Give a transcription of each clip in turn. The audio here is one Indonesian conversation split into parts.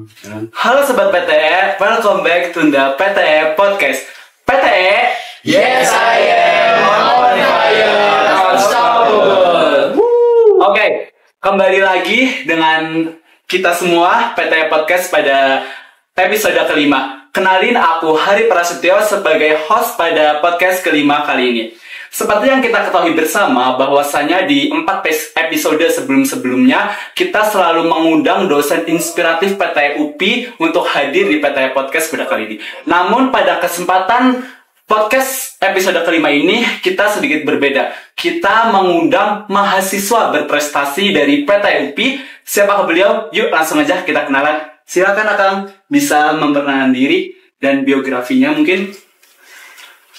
Halo Sobat PTE, welcome back to the PTE Podcast. PTE, yes I am on fire, unstoppable. Oke, kembali lagi dengan kita semua PTE Podcast pada episode kelima. Kenalin, aku Hari Prasetyo sebagai host pada podcast kelima kali ini. Seperti yang kita ketahui bersama, bahwasanya di 4 episode sebelum-sebelumnya kita selalu mengundang dosen inspiratif PTE UPI untuk hadir di PTE Podcast pada kali ini. Namun pada kesempatan podcast episode kelima ini kita sedikit berbeda. Kita mengundang mahasiswa berprestasi dari PTE UPI. Siapakah beliau? Yuk langsung aja kita kenalan. Silakan Akang, bisa memperkenalkan diri dan biografinya mungkin.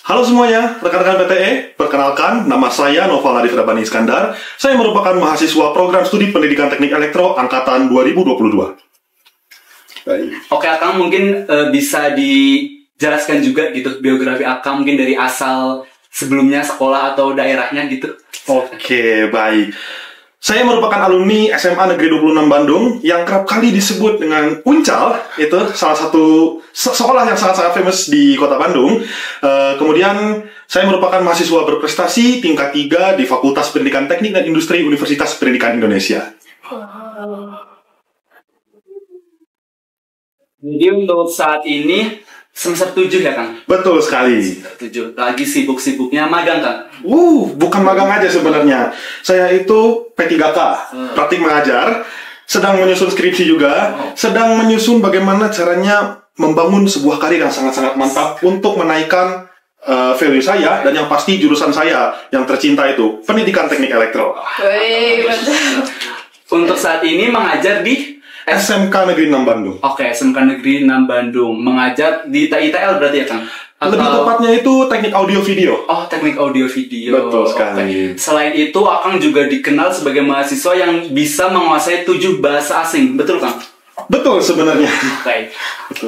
Halo semuanya, rekan-rekan PTE, perkenalkan, nama saya Noval Nadif Rabani Iskandar. Saya merupakan mahasiswa program studi pendidikan teknik elektro angkatan 2022. Baik. Oke Akang, mungkin bisa dijelaskan juga gitu biografi Akang, mungkin dari asal sebelumnya sekolah atau daerahnya gitu. Oke, baik. Saya merupakan alumni SMA Negeri 26 Bandung yang kerap kali disebut dengan Uncal. Itu salah satu sekolah yang sangat-sangat famous di kota Bandung. Kemudian saya merupakan mahasiswa berprestasi tingkat 3 di Fakultas Pendidikan Teknik dan Industri Universitas Pendidikan Indonesia. Jadi untuk saat ini semester 7 ya Kang? Betul sekali. Semester 7. Lagi sibuk-sibuknya magang Kang? Bukan magang aja sebenarnya. Saya itu P3K, praktik mengajar, sedang menyusun skripsi juga, sedang menyusun bagaimana caranya membangun sebuah karir yang sangat-sangat mantap untuk menaikkan value saya, dan yang pasti jurusan saya yang tercinta itu pendidikan teknik elektro. Untuk saat ini mengajar di SMK Negeri 6 Bandung. Oke, SMK Negeri 6 Bandung. Mengajar di ITL berarti ya Kang? Lebih tepatnya itu teknik audio video. Oh, teknik audio video. Betul sekali. Okay. Selain itu, Akang juga dikenal sebagai mahasiswa yang bisa menguasai 7 bahasa asing. Betul Kang? Betul sebenarnya. Oke.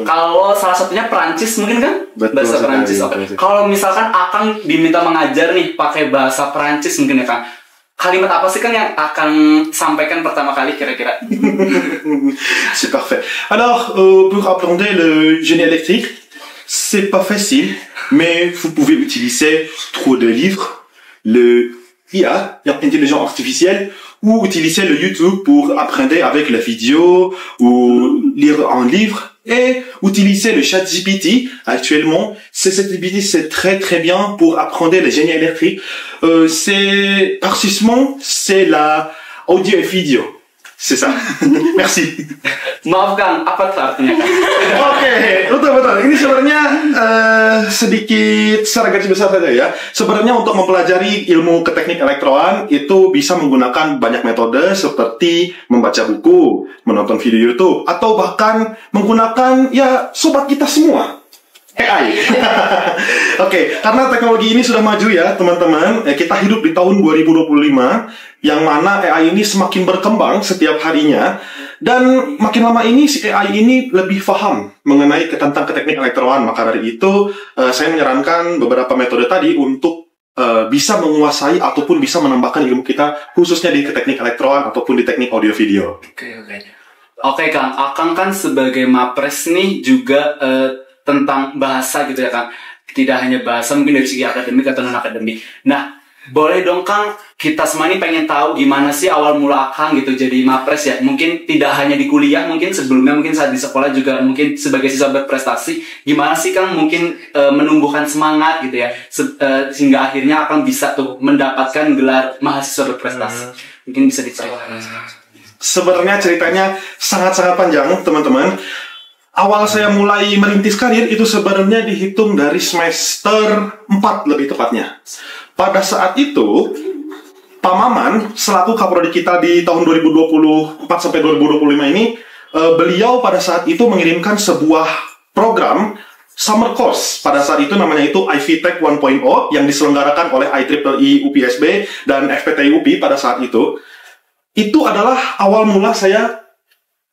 Kalau salah satunya Perancis mungkin kan? Betul, bahasa Perancis. Oke. Kalau misalkan Akang diminta mengajar nih pakai bahasa Perancis mungkin ya Kang? Kalimat apa sih kan yang akan sampaikan pertama kali kira-kira? C'est parfait. Alors, pour apprendre le génie électrique, c'est pas facile, mais vous pouvez utiliser trop de livres, le IA, l'intelligence artificielle, ou utiliser le YouTube pour apprendre avec la vidéo, ou lire un livre, et utiliser le chat GPT. Actuellement, ChatGPT, c'est très très bien pour apprendre le génie électrique. C'est précisément, c'est la audio et vidéo. C'est ça. Merci. Maaf Kang, apa tuh artinya Kang? Oke, betul. Ini sebenarnya sedikit secara garis besar saja ya. Sebenarnya untuk mempelajari ilmu keteknik elektroan itu bisa menggunakan banyak metode seperti membaca buku, menonton video YouTube, atau bahkan menggunakan ya sobat kita semua, AI. Oke, karena teknologi ini sudah maju ya teman-teman. Kita hidup di tahun 2025 yang mana AI ini semakin berkembang setiap harinya, dan makin lama ini si AI ini lebih paham mengenai tentang teknik elektroan. Maka dari itu saya menyarankan beberapa metode tadi untuk bisa menguasai ataupun bisa menambahkan ilmu kita khususnya di teknik elektroan ataupun di teknik audio video. Oke Kang, Akang kan sebagai Mapres nih juga tentang bahasa gitu ya Kang. Tidak hanya bahasa, mungkin dari segi akademik atau non-akademik. Nah, boleh dong Kang, kita semua ini pengen tahu gimana sih awal mula Akang gitu jadi Mapres ya. Mungkin tidak hanya di kuliah, mungkin sebelumnya, mungkin saat di sekolah juga, mungkin sebagai siswa berprestasi. Gimana sih Kang mungkin menumbuhkan semangat gitu ya, sehingga akhirnya Akang bisa tuh mendapatkan gelar mahasiswa berprestasi. Mungkin bisa diceritakan. Sebenarnya ceritanya sangat-sangat panjang teman-teman. Awal saya mulai merintis karir itu sebenarnya dihitung dari semester 4 lebih tepatnya. Pada saat itu, Pak Maman, selaku kaprodi kita di tahun 2024 sampai 2025 ini, beliau pada saat itu mengirimkan sebuah program summer course. Pada saat itu namanya itu Ivy Tech 1.0 yang diselenggarakan oleh IEEE UPSB dan FPTI UPI pada saat itu. Itu adalah awal mula saya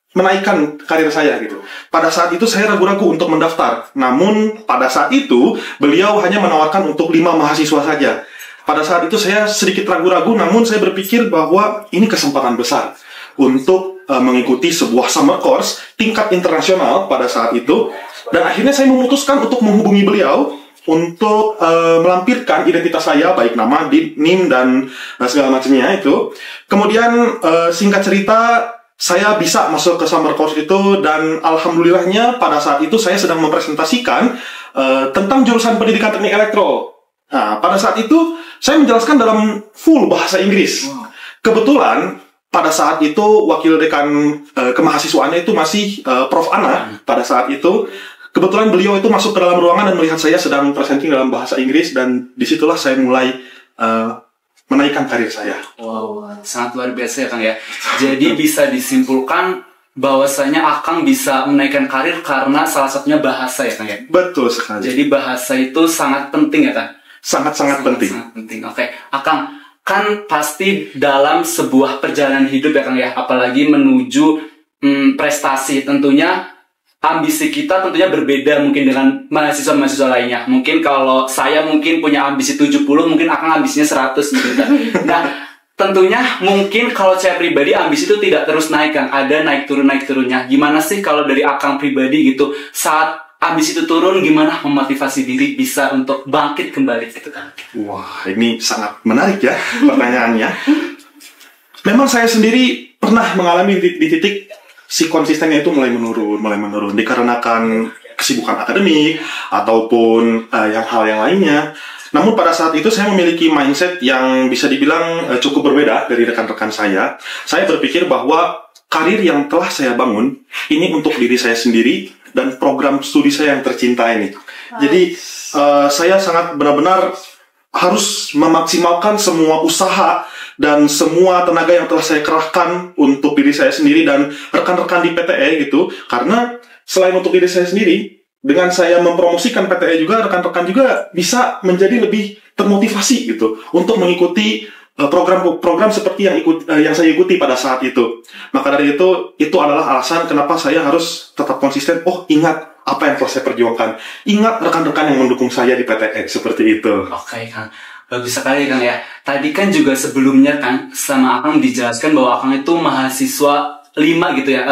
menaikkan karir saya gitu. Pada saat itu saya ragu-ragu untuk mendaftar. Namun pada saat itu beliau hanya menawarkan untuk 5 mahasiswa saja. Pada saat itu saya sedikit ragu-ragu, namun saya berpikir bahwa ini kesempatan besar untuk mengikuti sebuah summer course tingkat internasional pada saat itu. Dan akhirnya saya memutuskan untuk menghubungi beliau untuk melampirkan identitas saya, baik nama, NIM, dan segala macamnya itu. Kemudian singkat cerita, saya bisa masuk ke summer course itu, dan alhamdulillahnya pada saat itu saya sedang mempresentasikan tentang jurusan pendidikan teknik elektro. Nah, pada saat itu saya menjelaskan dalam full bahasa Inggris. Kebetulan pada saat itu wakil dekan kemahasiswaannya itu masih Prof. Ana pada saat itu. Kebetulan beliau itu masuk ke dalam ruangan dan melihat saya sedang presenting dalam bahasa Inggris, dan disitulah saya mulai menaikkan karir saya. Wow, sangat luar biasa ya Kang ya. Jadi bisa disimpulkan bahwasanya Akang bisa menaikkan karir karena salah satunya bahasa ya Kang ya. Betul sekali. Jadi bahasa itu sangat penting ya Kang. Sangat-sangat penting. Sangat penting. Oke, Akang kan pasti dalam sebuah perjalanan hidup ya Kang ya, apalagi menuju prestasi, tentunya ambisi kita tentunya berbeda mungkin dengan mahasiswa-mahasiswa lainnya. Mungkin kalau saya mungkin punya ambisi 70, mungkin Akang ambisinya 100 gitu kan. Nah, tentunya mungkin kalau saya pribadi ambisi itu tidak terus naik Kang, ada naik turunnya. Gimana sih kalau dari Akang pribadi gitu, saat ambisi itu turun, gimana memotivasi diri bisa untuk bangkit kembali gitu kan? Wah, ini sangat menarik ya pertanyaannya. Memang saya sendiri pernah mengalami di titik si konsistennya itu mulai menurun dikarenakan kesibukan akademik ataupun hal yang lainnya. Namun pada saat itu saya memiliki mindset yang bisa dibilang cukup berbeda dari rekan-rekan saya. Saya berpikir bahwa karir yang telah saya bangun ini untuk diri saya sendiri dan program studi saya yang tercinta ini. Jadi saya sangat benar-benar harus memaksimalkan semua usaha dan semua tenaga yang telah saya kerahkan untuk diri saya sendiri dan rekan-rekan di PTE gitu. Karena selain untuk diri saya sendiri, dengan saya mempromosikan PTE juga, rekan-rekan juga bisa menjadi lebih termotivasi gitu untuk mengikuti program-program seperti yang saya ikuti pada saat itu. Maka dari itu adalah alasan kenapa saya harus tetap konsisten. Oh, ingat apa yang telah saya perjuangkan. Ingat rekan-rekan yang mendukung saya di PTE, seperti itu. Oke, Kang. Bagus sekali, Kang ya. Tadi kan juga sebelumnya, Kang, sama Akang dijelaskan bahwa Akang itu mahasiswa 5 gitu ya.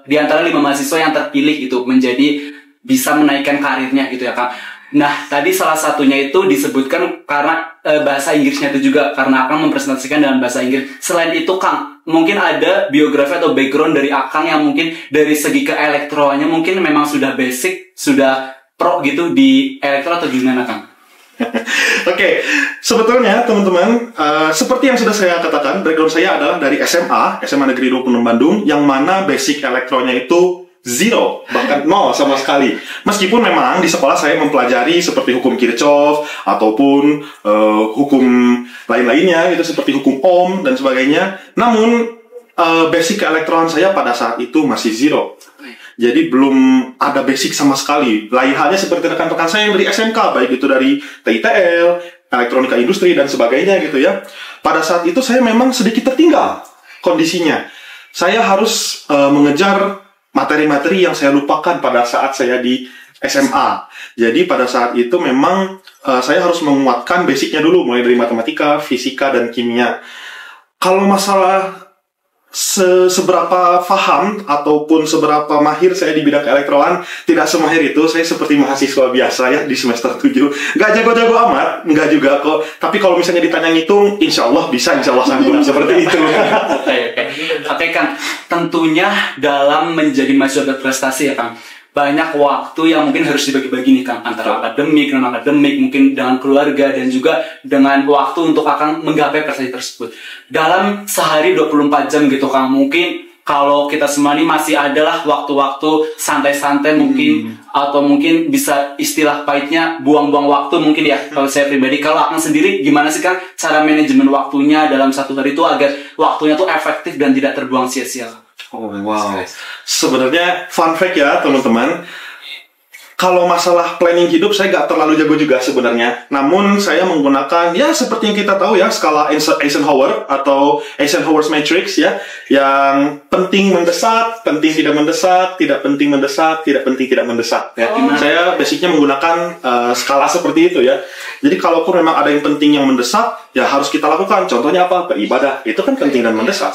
Di antara 5 mahasiswa yang terpilih gitu menjadi bisa menaikkan karirnya gitu ya, Kang. Nah, tadi salah satunya itu disebutkan karena bahasa Inggrisnya itu juga, karena Akang mempresentasikan dalam bahasa Inggris. Selain itu, Kang, mungkin ada biografi atau background dari Akang yang mungkin dari segi ke elektronya mungkin memang sudah basic, sudah pro gitu di elektro atau gimana, Kang? Oke, sebetulnya teman-teman, seperti yang sudah saya katakan, background saya adalah dari SMA Negeri 26 Bandung, yang mana basic elektronya itu 0, bahkan 0 sama sekali. Meskipun memang di sekolah saya mempelajari seperti hukum Kirchhoff ataupun hukum lain-lainnya, itu seperti hukum Ohm dan sebagainya. Namun basic keelektronan saya pada saat itu masih 0. Jadi belum ada basic sama sekali. Lain halnya seperti rekan-rekan saya yang dari SMK, baik itu dari TITL, elektronika industri dan sebagainya gitu ya. Pada saat itu saya memang sedikit tertinggal kondisinya. Saya harus mengejar materi-materi yang saya lupakan pada saat saya di SMA. Jadi pada saat itu memang saya harus menguatkan basicnya dulu, mulai dari matematika, fisika, dan kimia. Kalau masalah seberapa paham ataupun seberapa mahir saya di bidang keelektronan, tidak semahir itu. Saya seperti mahasiswa biasa ya di semester 7. Nggak jago-jago amat, nggak juga kok. Tapi kalau misalnya ditanya ngitung, insya Allah bisa, insya Allah sanggup. Seperti itu. Oke, Kang. Tentunya dalam menjadi mahasiswa berprestasi ya, Kang, banyak waktu yang mungkin harus dibagi-bagi nih, Kang, antara akademik, non-akademik, mungkin dengan keluarga, dan juga dengan waktu untuk akan menggapai prestasi tersebut. Dalam sehari 24 jam gitu, Kang, mungkin kalau kita semua ini masih adalah waktu-waktu santai-santai mungkin, atau mungkin bisa istilah pahitnya buang-buang waktu mungkin ya, kalau saya pribadi. Kalau Akang sendiri gimana sih, Kang, cara manajemen waktunya dalam satu hari itu agar waktunya tuh efektif dan tidak terbuang sia-sia? Oh wow, sebenarnya fun fact ya teman-teman, Kalau masalah planning hidup saya nggak terlalu jago juga sebenarnya. Namun saya menggunakan ya seperti yang kita tahu ya skala Eisenhower atau Eisenhower's Matrix ya, yang penting mendesak, penting tidak mendesak, tidak penting mendesak, tidak penting tidak mendesak. Ya. Saya basicnya menggunakan skala seperti itu ya. Jadi kalaupun memang ada yang penting yang mendesak, ya harus kita lakukan. Contohnya apa? Beribadah. Itu kan penting dan mendesak.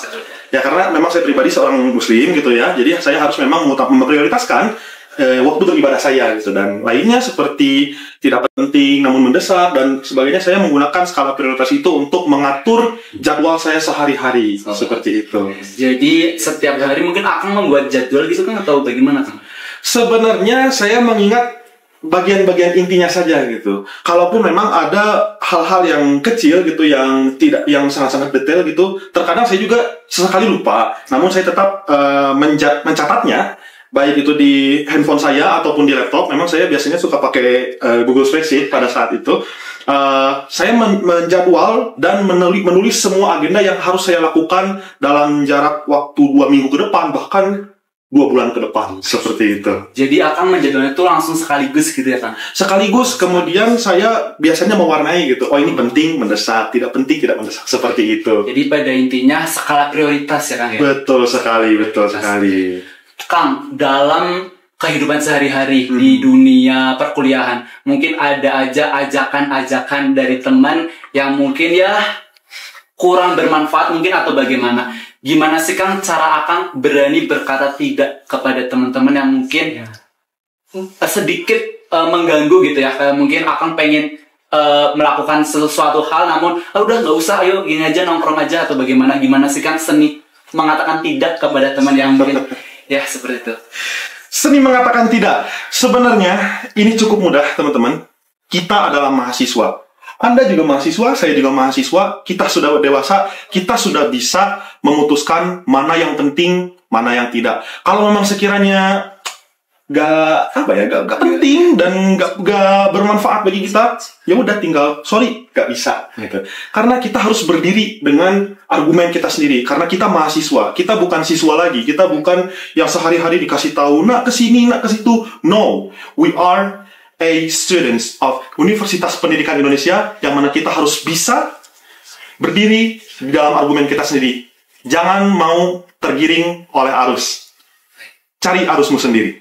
Ya karena memang saya pribadi seorang Muslim gitu ya. Jadi saya harus memang memprioritaskan waktu beribadah saya gitu, dan lainnya seperti tidak penting namun mendesak dan sebagainya. Saya menggunakan skala prioritas itu untuk mengatur jadwal saya sehari-hari seperti itu. Jadi setiap hari mungkin akan membuat jadwal gitu kan, atau bagaimana kan? Sebenarnya saya mengingat bagian-bagian intinya saja gitu. Kalaupun memang ada hal-hal yang kecil gitu yang yang sangat-sangat detail gitu, terkadang saya juga sesekali lupa. Namun saya tetap mencatatnya, baik itu di handphone saya ataupun di laptop. Memang saya biasanya suka pakai Google Spreadsheet pada saat itu. Saya menjadwal dan menulis semua agenda yang harus saya lakukan dalam jarak waktu 2 minggu ke depan, bahkan 2 bulan ke depan, seperti itu. Jadi akan menjadwalnya itu langsung sekaligus gitu ya kan? Sekaligus, kemudian saya biasanya mewarnai gitu. Oh ini penting, mendesak, tidak penting, tidak mendesak, seperti itu. Jadi pada intinya skala prioritas ya Kang ya? Betul sekali, betul sekali. Kang, dalam kehidupan sehari-hari di dunia perkuliahan, mungkin ada aja ajakan-ajakan dari teman yang mungkin ya kurang bermanfaat mungkin atau bagaimana? Gimana sih Kang cara Akang berani berkata tidak kepada teman-teman yang mungkin sedikit mengganggu gitu ya? Mungkin Akang pengen melakukan sesuatu hal, namun udah nggak usah, ayo gini aja, nongkrong aja, atau bagaimana? Gimana sih Kang seni mengatakan tidak kepada teman yang mungkin ya seperti itu? Seni mengatakan tidak. Sebenarnya ini cukup mudah teman-teman. Kita adalah mahasiswa. Anda juga mahasiswa, saya juga mahasiswa. Kita sudah dewasa, kita sudah bisa memutuskan mana yang penting, mana yang tidak. Kalau memang sekiranya gak penting dan gak bermanfaat bagi kita, ya udah tinggal sorry, gak bisa gitu. Karena kita harus berdiri dengan argumen kita sendiri. Karena kita mahasiswa, kita bukan siswa lagi, kita bukan yang sehari-hari dikasih tahu nak kesini, nak ke situ. No, we are a students of Universitas Pendidikan Indonesia, yang mana kita harus bisa berdiri di dalam argumen kita sendiri. Jangan mau tergiring oleh arus. Cari arusmu sendiri.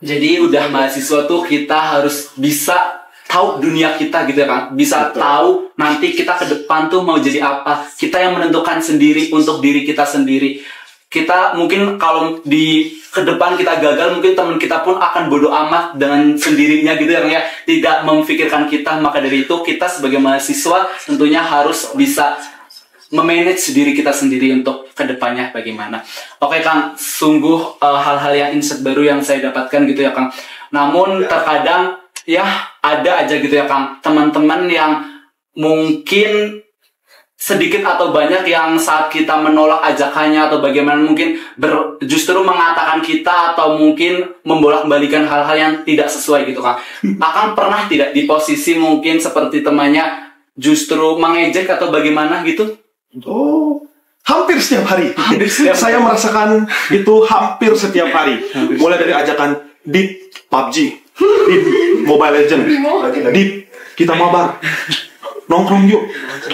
Jadi udah mahasiswa tuh kita harus bisa tahu dunia kita gitu ya Kang. Bisa tahu nanti kita ke depan tuh mau jadi apa. Kita yang menentukan sendiri untuk diri kita sendiri. Kita mungkin kalau di ke depan kita gagal, mungkin teman kita pun akan bodoh amat dengan sendirinya gitu ya Kang ya. Tidak memikirkan kita. Maka dari itu kita sebagai mahasiswa tentunya harus bisa memanage diri kita sendiri untuk kedepannya bagaimana. Oke Kang, sungguh hal-hal yang insight baru yang saya dapatkan gitu ya Kang. Namun terkadang ya ada aja gitu ya Kang, teman-teman yang mungkin sedikit atau banyak yang saat kita menolak ajakannya atau bagaimana mungkin justru mengatakan kita atau mungkin membolak-balikan hal-hal yang tidak sesuai gitu Kang. Akang pernah tidak di posisi mungkin seperti temannya justru mengejek atau bagaimana gitu? Oh, hampir setiap hari. Saya merasakan itu hampir setiap hari. Mulai dari ajakan di PUBG, di Mobile Legend, di kita mabar, nongkrong yuk.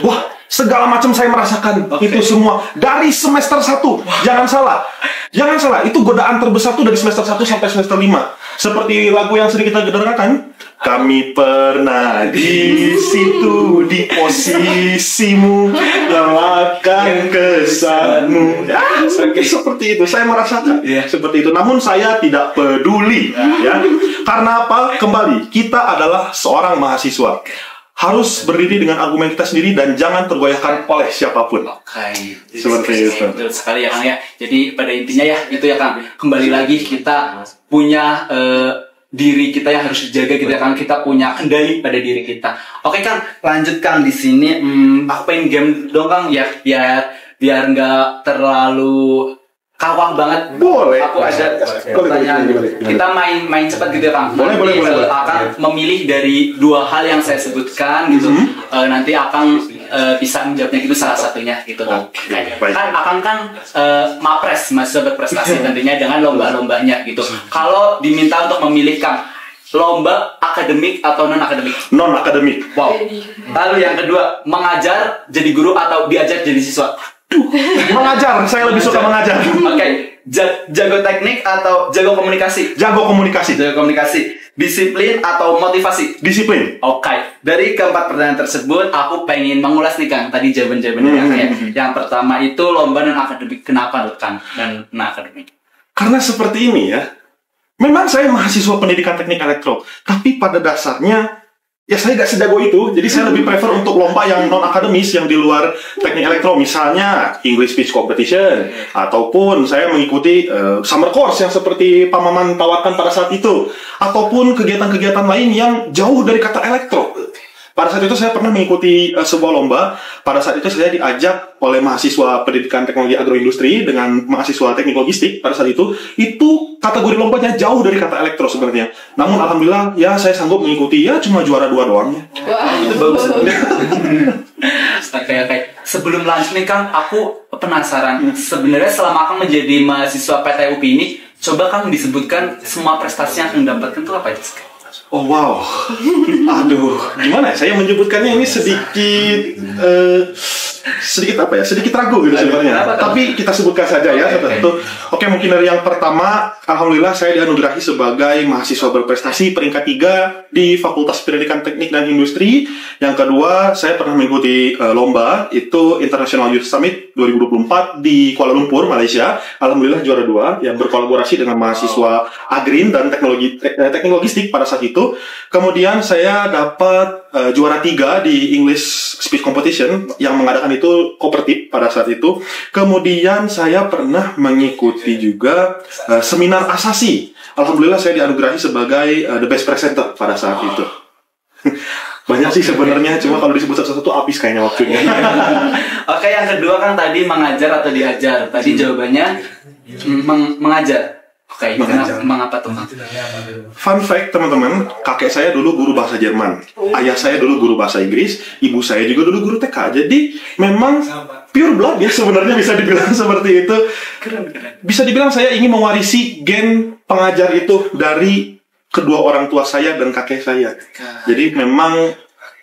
Wah, segala macam saya merasakan itu semua dari semester 1. Jangan salah, itu godaan terbesar tuh dari semester 1 sampai semester 5. Seperti lagu yang sering kita dengarkan, kami pernah di situ di posisimu, relakan kesanmu. Seperti itu saya merasakan seperti itu. Namun saya tidak peduli ya. Karena apa? Kembali, kita adalah seorang mahasiswa. Harus berdiri dengan argumen kita sendiri dan jangan tergoyahkan oleh siapapun. Oke, seperti itu. Betul sekali ya Kang ya. Jadi pada intinya ya itu ya Kang. Kembali lagi kita punya diri kita yang harus dijaga gitu ya Kang. Kita punya kendali pada diri kita. Oke Kang, lanjut Kang di sini. Aku pengen game dong Kang ya, biar nggak terlalu kawah banget. Boleh. Aku ada Boleh, pertanyaan. boleh. Kita main cepat gitu ya, Kang. Boleh, Nanti boleh. akan memilih dari dua hal yang saya sebutkan gitu. Nanti akan bisa menjawabnya gitu salah satunya gitu, Kang. baik. Kan akan Mapres, mahasiswa berprestasi tentunya dengan lomba-lombanya gitu. Kalau diminta untuk memilih, Kang, lomba akademik atau non akademik? Non akademik. Wow. Lalu yang kedua, mengajar jadi guru atau diajar jadi siswa? Mengajar, saya lebih suka mengajar. Oke, jago teknik atau jago komunikasi? Jago komunikasi. Jago komunikasi. Disiplin atau motivasi? Disiplin. Oke, dari keempat pertanyaan tersebut, aku pengen mengulas nih, Kang. Tadi jawaban-jawabannya ya. Yang pertama itu lomba non akademik. Kenapa, Kang? Dan non akademik? Karena seperti ini ya. Memang saya mahasiswa pendidikan teknik elektro, tapi pada dasarnya ya saya gak sejago itu. Jadi saya lebih prefer untuk lomba yang non akademis, yang di luar teknik elektro, misalnya English Speech Competition, ataupun saya mengikuti summer course yang seperti Pak Maman tawarkan pada saat itu, ataupun kegiatan-kegiatan lain yang jauh dari kata elektro. Pada saat itu saya pernah mengikuti sebuah lomba. Pada saat itu saya diajak oleh mahasiswa pendidikan teknologi agroindustri dengan mahasiswa teknik logistik. Pada saat itu kategori lombanya jauh dari kata elektro sebenarnya. Namun alhamdulillah ya saya sanggup mengikuti, ya cuma juara 2 doang ya. Itu bagus. Oke. Sebelum lanjut nih, Kang, aku penasaran. Sebenarnya selama Kang menjadi mahasiswa PTUP ini, coba Kang disebutkan semua prestasi yang Kang dapatkan itu apa aja? Oh wow, aduh, gimana ya? Saya menyebutkannya ini sedikit sedikit ragu gitu sebenarnya. Tapi kita sebutkan saja ya satu-satu. Oke, mungkin dari yang pertama, alhamdulillah saya dianugerahi sebagai mahasiswa berprestasi peringkat 3 di Fakultas Pendidikan Teknik dan Industri. Yang kedua, saya pernah mengikuti lomba itu International Youth Summit 2024 di Kuala Lumpur, Malaysia. Alhamdulillah juara 2 yang berkolaborasi dengan mahasiswa Agrin dan teknik logistik pada saat itu. Kemudian saya dapat juara 3 di English Speech Competition yang mengadakan itu Kopertip pada saat itu. Kemudian saya pernah mengikuti juga seminar Asasi. Alhamdulillah saya dianugerahi sebagai the best presenter pada saat itu. Banyak sih sebenarnya, cuma kalau disebut satu-satu habis kayaknya waktunya. Oke, yang kedua Kang tadi mengajar atau diajar. Tadi jawabannya mengajar. Oke, mengapa tuh, Kang? Fun fact teman-teman, kakek saya dulu guru bahasa Jerman, ayah saya dulu guru bahasa Inggris, ibu saya juga dulu guru TK. Jadi memang pure blood ya sebenarnya, bisa dibilang seperti itu. Keren. Bisa dibilang saya ingin mewarisi gen pengajar itu dari kedua orang tua saya dan kakek saya. Jadi memang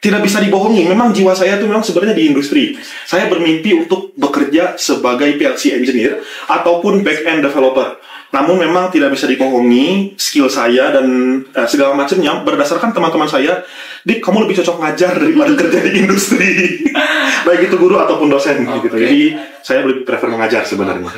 tidak bisa dibohongi, memang jiwa saya itu memang sebenarnya di industri. Saya bermimpi untuk bekerja sebagai PLC engineer ataupun back-end developer. Namun memang tidak bisa dibohongi, skill saya dan segala macamnya berdasarkan teman-teman saya, Dik, kamu lebih cocok ngajar daripada kerja di industri. Baik itu guru ataupun dosen gitu. Jadi saya lebih prefer mengajar sebenarnya.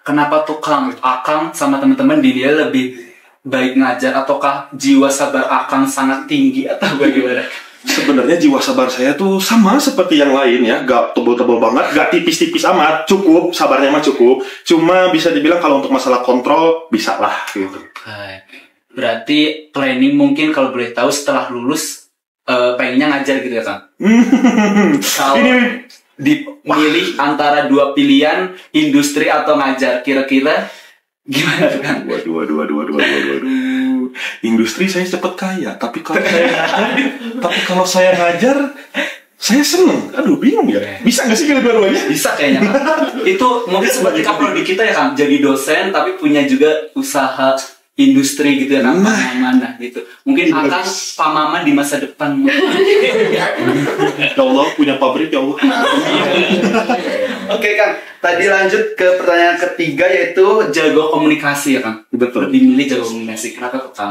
Kenapa tuh Kang? Akang sama teman-teman di dia lebih baik ngajar, ataukah jiwa sabar Akang sangat tinggi atau bagaimana? Sebenarnya jiwa sabar saya tuh sama seperti yang lain ya, gak tebel-tebel banget, gak tipis-tipis amat, cukup, sabarnya mah cukup. Cuma bisa dibilang kalau untuk masalah kontrol, bisa lah gitu. Berarti planning mungkin kalau boleh tahu setelah lulus, pengennya ngajar gitu ya, Kang? Kalau dipilih antara dua pilihan, industri atau ngajar, kira-kira gimana tuh, Kang? Waduh. Industri saya cepet kaya, tapi kalau saya ngajar, saya seneng. Aduh, bingung ya. Bisa nggak sih dua-duanya? Bisa kayaknya, Kang. Itu mungkin seperti kapro di kita ya, Kang. Jadi dosen tapi punya juga usaha industri gitu ya, Kang. Mana gitu. Mungkin akan Pak Maman di masa depan. Ya Allah, punya pabrik ya Allah. Oke, Kang. Tadi lanjut ke pertanyaan ketiga, yaitu jago komunikasi ya, Kang. Betul. Lebih milih jago komunikasi. Kenapa tuh, Kang?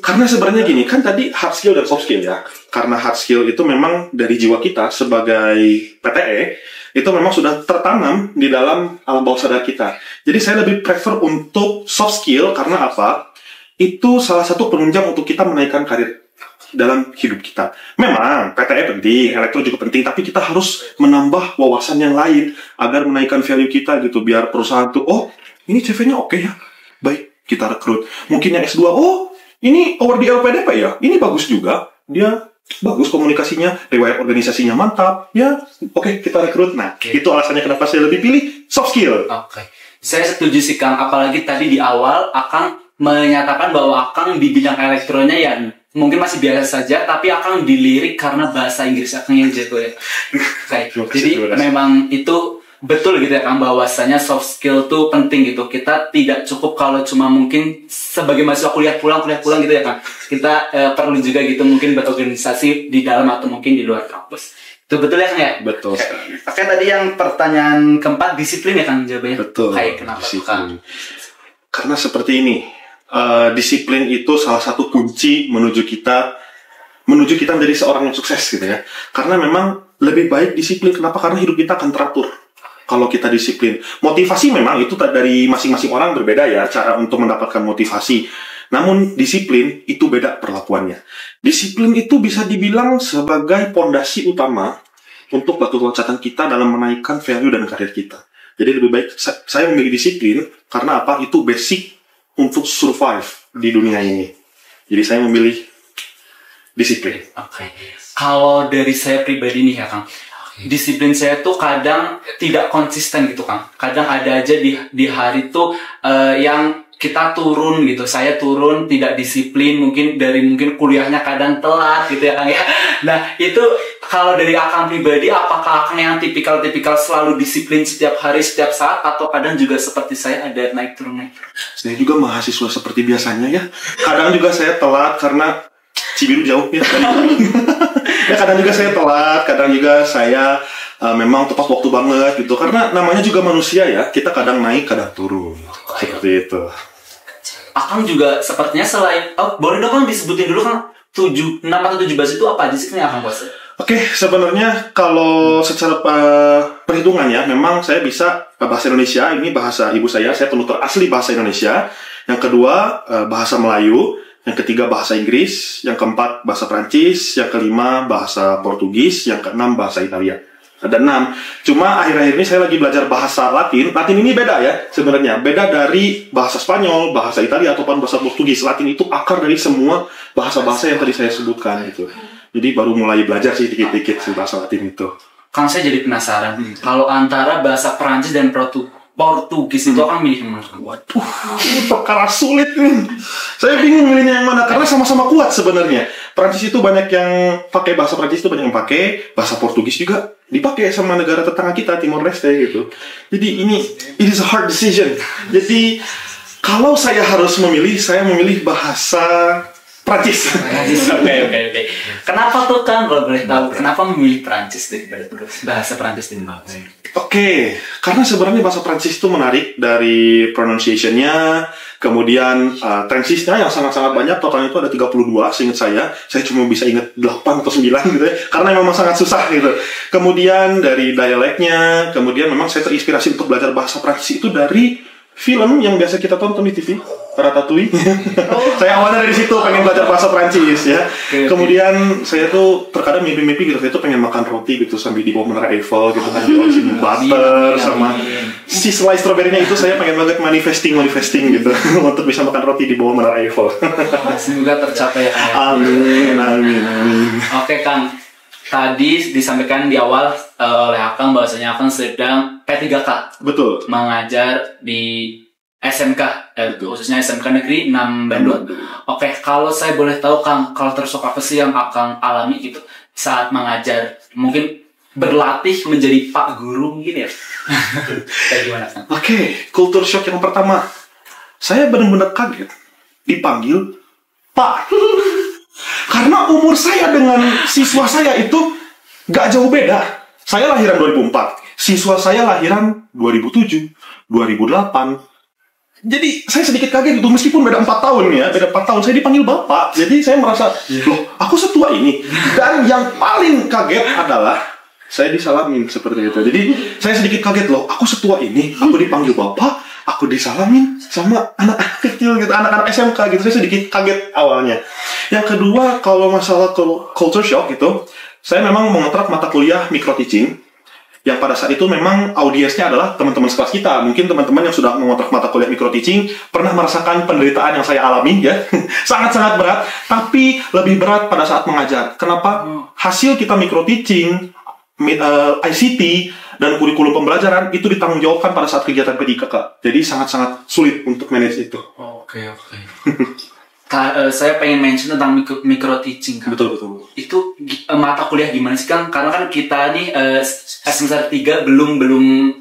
Karena sebenarnya gini, kan tadi hard skill dan soft skill ya. Karena hard skill itu memang dari jiwa kita sebagai PTE, itu memang sudah tertanam di dalam alam bawah sadar kita. Jadi saya lebih prefer untuk soft skill, karena apa? Itu salah satu penunjang untuk kita menaikkan karir dalam hidup kita. Memang PTE penting, elektro juga penting, tapi kita harus menambah wawasan yang lain agar menaikkan value kita gitu, biar perusahaan tuh, oh ini CV-nya oke ya, baik kita rekrut. Mungkin yang S2, oh ini award di LPDP ya, ini bagus juga, dia bagus komunikasinya, riwayat organisasinya mantap, ya oke kita rekrut. Nah itu alasannya kenapa saya lebih pilih soft skill. Oke. Saya setuju sih Kang, apalagi tadi di awal Akang menyatakan bahwa Akang di bidang elektronya ya mungkin masih biasa saja, tapi Akang dilirik karena bahasa Inggris Akang yang jago ya. Jadi memang itu betul gitu ya Kang, bahwasanya soft skill tuh penting gitu. Kita tidak cukup kalau cuma mungkin sebagai mahasiswa kuliah pulang gitu ya Kang. Kita perlu juga gitu mungkin berorganisasi di dalam atau mungkin di luar kampus. Itu betul ya Kang ya? Betul sekali. Oke, tadi yang pertanyaan keempat, disiplin ya Kang jawabannya? Betul. Kayak kenapa Kang? Karena seperti ini, disiplin itu salah satu kunci menuju kita menjadi seorang yang sukses gitu ya. Karena memang lebih baik disiplin. Kenapa? Karena hidup kita akan teratur kalau kita disiplin. Motivasi memang itu dari masing-masing orang berbeda ya, cara untuk mendapatkan motivasi. Namun disiplin itu beda perlakuannya. Disiplin itu bisa dibilang sebagai pondasi utama untuk batu loncatan kita dalam menaikkan value dan karir kita. Jadi lebih baik saya memilih disiplin karena apa? Itu basic untuk survive di dunia ini. Jadi saya memilih disiplin. Oke. Kalau dari saya pribadi nih ya Kang, disiplin saya tuh kadang tidak konsisten gitu Kang. Kadang ada aja di hari tuh yang kita turun gitu. Saya turun tidak disiplin, mungkin kuliahnya kadang telat gitu ya Kang ya. Nah itu kalau dari Akang pribadi, apakah Akang yang tipikal selalu disiplin setiap hari, setiap saat, atau kadang juga seperti saya ada naik turun? Saya juga mahasiswa seperti biasanya ya. Kadang juga saya telat karena Cibiru jauh ya. Ya kadang juga saya telat, kadang juga saya memang tepat waktu banget gitu. Karena namanya juga manusia ya, kita kadang naik, kadang turun. Seperti itu. Akang juga sepertinya selain, boleh dong Kang disebutin dulu Kang, 6 atau 17 itu apa aja sih yang Akang kuasai? Oke, sebenarnya kalau secara perhitungan ya, memang saya bisa bahasa Indonesia, ini bahasa ibu saya penutur asli bahasa Indonesia. Yang kedua, bahasa Melayu. Yang ketiga, bahasa Inggris. Yang keempat, bahasa Prancis. Yang kelima, bahasa Portugis. Yang keenam, bahasa Italia. Ada 6. Cuma akhir-akhir ini saya lagi belajar bahasa Latin. Latin ini beda ya sebenarnya. Beda dari bahasa Spanyol, bahasa Italia, ataupun bahasa Portugis. Latin itu akar dari semua bahasa-bahasa yang tadi saya sebutkan gitu. Jadi baru mulai belajar sih dikit-dikit sih bahasa Latin itu. Kang, saya jadi penasaran. Kalau antara bahasa Prancis dan Portugis itu Kang milih yang mana? Waduh, perkara sulit nih. Saya bingung milihnya yang mana karena sama-sama kuat sebenarnya. Prancis itu banyak yang pakai bahasa Prancis itu banyak yang pakai, bahasa Portugis juga dipakai sama negara tetangga kita Timor Leste gitu. Jadi it is a hard decision. Jadi kalau saya harus memilih, saya memilih bahasa Prancis. Oke. Kenapa tuh Kang, kalau boleh tahu, kenapa memilih Prancis daripada bahasa Prancis dan bahasa? Oke, karena sebenarnya bahasa Prancis itu menarik dari pronunciation-nya, kemudian tenses-nya yang sangat-sangat banyak, totalnya itu ada 32 seingat saya cuma bisa ingat 8 atau 9 gitu ya, karena memang sangat susah gitu. Kemudian dari dialeknya, kemudian memang saya terinspirasi untuk belajar bahasa Prancis itu dari film yang biasa kita tonton di TV, Ratatouille. Saya awalnya dari situ pengen belajar bahasa Prancis ya. Kemudian saya tuh terkadang mimpi-mimpi gitu, saya tuh pengen makan roti gitu sambil di bawah menara Eiffel gitu kan, diolesi butter sama si selai stroberinya itu saya pengen banget manifesting gitu untuk bisa makan roti di bawah menara Eiffel. Semoga tercapai ya. Amin. Oke Kang, tadi disampaikan di awal oleh Akang bahwasanya Akang sedang P3K. Betul. Mengajar di SMK, khususnya SMK Negeri 6 Bandung. Oke, kalau saya boleh tahu Kang, kalau terusuk apa sih yang Akang alami gitu saat mengajar? Mungkin berlatih menjadi Pak Guru mungkin ya? Kayak gimana Kang? Oke, culture shock yang pertama. Saya benar-benar kaget dipanggil Pak. Karena umur saya dengan siswa saya itu gak jauh beda. Saya lahiran 2004, siswa saya lahiran 2007, 2008. Jadi saya sedikit kaget itu, meskipun beda 4 tahun ya, beda 4 tahun, saya dipanggil Bapak. Jadi saya merasa, loh aku setua ini. Dan yang paling kaget adalah saya disalamin seperti itu. Jadi saya sedikit kaget, loh aku setua ini, aku dipanggil Bapak, aku disalamin sama anak-anak kecil gitu, anak-anak SMK gitu. Saya sedikit kaget awalnya. Yang kedua, kalau masalah culture shock gitu, saya memang mengontrak mata kuliah micro teaching, yang pada saat itu memang audiensnya adalah teman-teman sekelas kita. Mungkin teman-teman yang sudah mengontrak mata kuliah micro teaching pernah merasakan penderitaan yang saya alami ya. Sangat-sangat berat, tapi lebih berat pada saat mengajar. Kenapa? Hasil kita micro teaching ICT dan kurikulum pembelajaran itu ditanggung jawabkan pada saat kegiatan P3K. Jadi sangat-sangat sulit untuk manage itu. Oke. Saya pengen mention tentang micro teaching, kan. Betul. Itu mata kuliah gimana sih, Kang? Karena kan kita nih semester 3 belum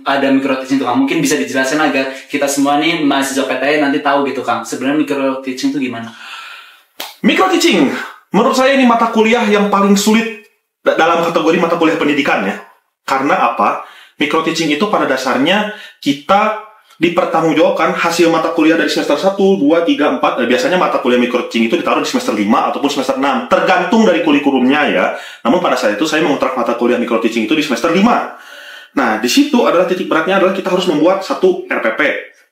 ada micro teaching tuh, Kang. Mungkin bisa dijelaskan agar kita semua nih mahasiswa PTN nanti tahu gitu, Kang. Sebenarnya micro teaching itu gimana? Micro teaching, menurut saya ini mata kuliah yang paling sulit dalam kategori mata kuliah pendidikan ya. Karena apa? Micro teaching itu pada dasarnya kita dipertanggungjawabkan hasil mata kuliah dari semester 1, 2, 3, 4. Biasanya mata kuliah micro teaching itu ditaruh di semester 5 ataupun semester 6. Tergantung dari kurikulumnya ya. Namun pada saat itu saya mengontrak mata kuliah micro teaching itu di semester 5. Nah, di situ adalah titik beratnya adalah kita harus membuat satu RPP.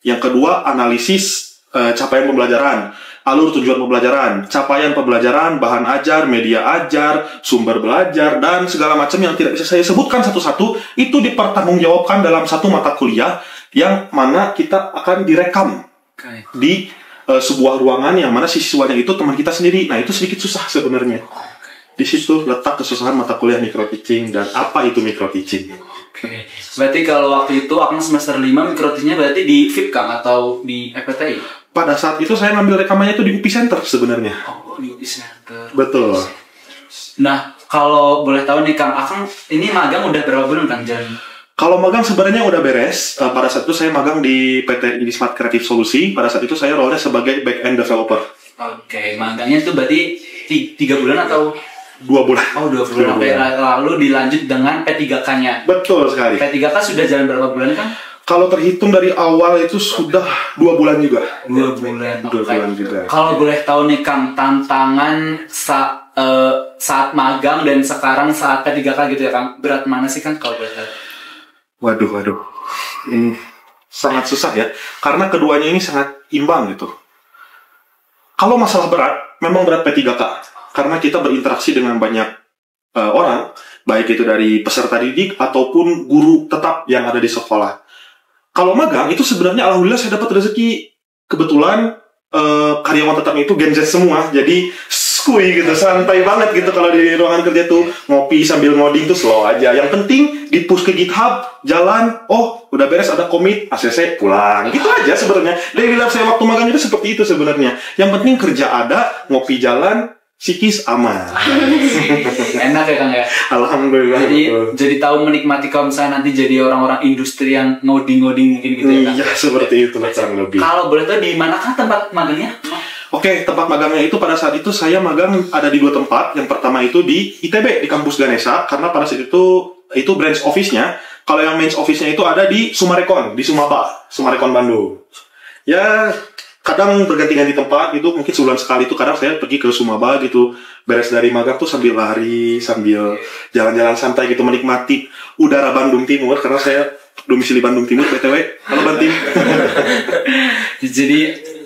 Yang kedua, analisis capaian pembelajaran, alur tujuan pembelajaran, capaian pembelajaran, bahan ajar, media ajar, sumber belajar, dan segala macam yang tidak bisa saya sebutkan satu-satu, itu dipertanggungjawabkan dalam satu mata kuliah yang mana kita akan direkam di sebuah ruangan yang mana siswanya itu teman kita sendiri. Nah, itu sedikit susah sebenarnya. Di situ letak kesusahan mata kuliah micro teaching dan apa itu micro teaching. Oke. Berarti kalau waktu itu aku semester 5 micro teachingnya berarti di FIP, Kang, atau di FPTI? Pada saat itu saya ngambil rekamannya itu di UPI Center sebenarnya. Oh, di UPI Center. Betul. Nah, kalau boleh tahu nih, Kang, Akang ini magang udah berapa bulan, Kang? Kalau magang sebenarnya udah beres. Pada saat itu saya magang di PT Ini Smart Creative Solusi. Pada saat itu saya role-nya sebagai back-end developer. Oke, magangnya itu berarti 3 bulan atau 2 bulan. Oh, 2 bulan. Oke, lalu dilanjut dengan P3K-nya. Betul sekali. P3K sudah jalan berapa bulan, Kang? Kalau terhitung dari awal itu sudah 2 bulan juga. 2 bulan. 2 bulan juga. Kalau boleh tahu nih, Kang, tantangan saat magang dan sekarang saat P3K gitu ya, Kang. Berat mana sih, Kang, kalau boleh tahu? Waduh. Ini sangat susah ya. Karena keduanya ini sangat imbang gitu. Kalau masalah berat, memang berat P3K. Karena kita berinteraksi dengan banyak orang, baik itu dari peserta didik ataupun guru tetap yang ada di sekolah. Kalau magang itu sebenarnya alhamdulillah saya dapat rezeki, kebetulan karyawan tetap itu Gen Z semua, jadi skuy gitu, santai banget gitu. Kalau di ruangan kerja tuh ngopi sambil ngoding tuh slow aja. Yang penting di push ke GitHub, jalan, oh udah beres ada commit, ACC pulang, gitu aja sebenarnya. Daily life saya waktu magang itu seperti itu sebenarnya. Yang penting kerja ada, ngopi jalan, psikis aman. Enak ya, Kang ya. Alhamdulillah. Jadi tahu menikmati kalau misalnya nanti jadi orang-orang industri yang ngoding mungkin gitu ya, Kang. Iya, seperti itu kurang lebih. Kalau boleh tahu di mana, Kang, tempat magangnya? Oke, tempat magangnya itu pada saat itu saya magang ada di 2 tempat. Yang pertama itu di ITB di kampus Ganesha, karena pada saat itu branch office-nya. Kalau yang main office-nya itu ada di Sumarekon, di Sumarekon Bandung. Ya, kadang berganti-ganti tempat gitu, mungkin sebulan sekali itu kadang saya pergi ke Sumaba gitu, beres dari magang tuh sambil lari, sambil jalan-jalan santai gitu, menikmati udara Bandung Timur, karena saya domisili Bandung Timur, BTW. Halo Bantim. Jadi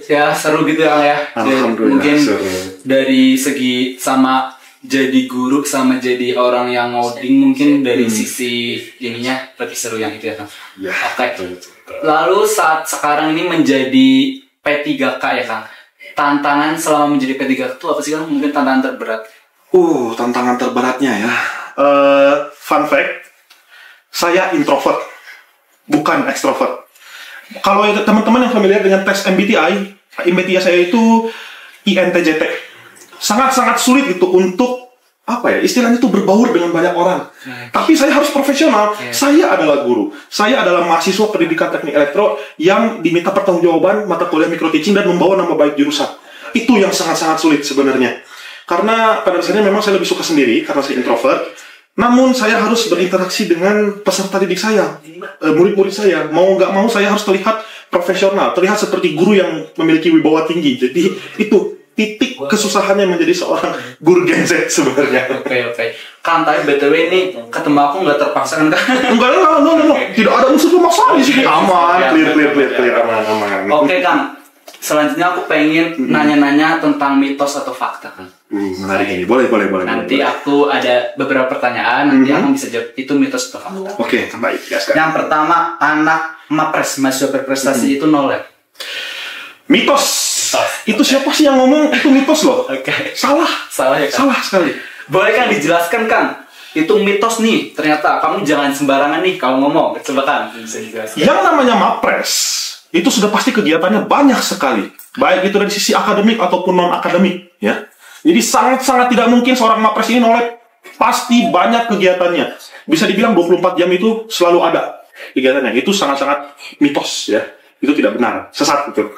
ya seru gitu ya. Alhamdulillah, mungkin seru. Dari segi sama jadi guru sama jadi orang yang ngoding, mungkin dari sisi ininya lebih seru yang itu ya, Kang. Ya, Oke. Lalu saat sekarang ini menjadi P3K ya, Kang. Tantangan selama menjadi P3K itu apa sih, Kang? Mungkin tantangan terberat. Tantangan terberatnya ya. Fun fact, saya introvert, bukan extrovert. Kalau teman-teman yang familiar dengan tes MBTI saya itu INTJT. Sangat-sangat sulit gitu untuk istilahnya itu berbaur dengan banyak orang. Tapi saya harus profesional. Saya adalah guru. Saya adalah mahasiswa pendidikan teknik elektro yang diminta pertanggungjawaban mata kuliah micro teaching dan membawa nama baik jurusan. Itu yang sangat-sangat sulit sebenarnya. Karena pada dasarnya memang saya lebih suka sendiri karena saya introvert. Namun saya harus berinteraksi dengan peserta didik saya, murid-murid saya. Mau nggak mau saya harus terlihat profesional, terlihat seperti guru yang memiliki wibawa tinggi. Jadi itu titik kesusahannya menjadi seorang guru Gen Z sebenarnya. Oke. Kang, tapi BTW ini ketemu aku nggak terpaksa kan, Kang? Enggak. Tidak ada unsur pemaksaan di sini. Aman, clear, aman. Oke, Kang. Selanjutnya aku pengen nanya-nanya tentang mitos atau fakta, Kang. Menarik ini. Boleh. Nanti aku ada beberapa pertanyaan, nanti aku bisa jawab itu mitos atau fakta. Oke, baik. Ya, yang pertama, anak MAPRES, mahasiswa berprestasi itu nol ya? Mitos. Itu siapa sih yang ngomong itu mitos loh? Oke. Salah ya, Kang? Salah sekali. Boleh, Kang, dijelaskan, Kang? itu mitos nih, ternyata kamu jangan sembarangan nih kalau ngomong. Coba Kang, bisa dijelaskan. Yang namanya MAPRES itu sudah pasti kegiatannya banyak sekali, baik itu dari sisi akademik ataupun non akademik, ya. Jadi sangat-sangat tidak mungkin seorang MAPRES ini nolak, pasti banyak kegiatannya. Bisa dibilang 24 jam itu selalu ada kegiatannya. Itu sangat-sangat mitos, ya. Itu tidak benar, sesat itu.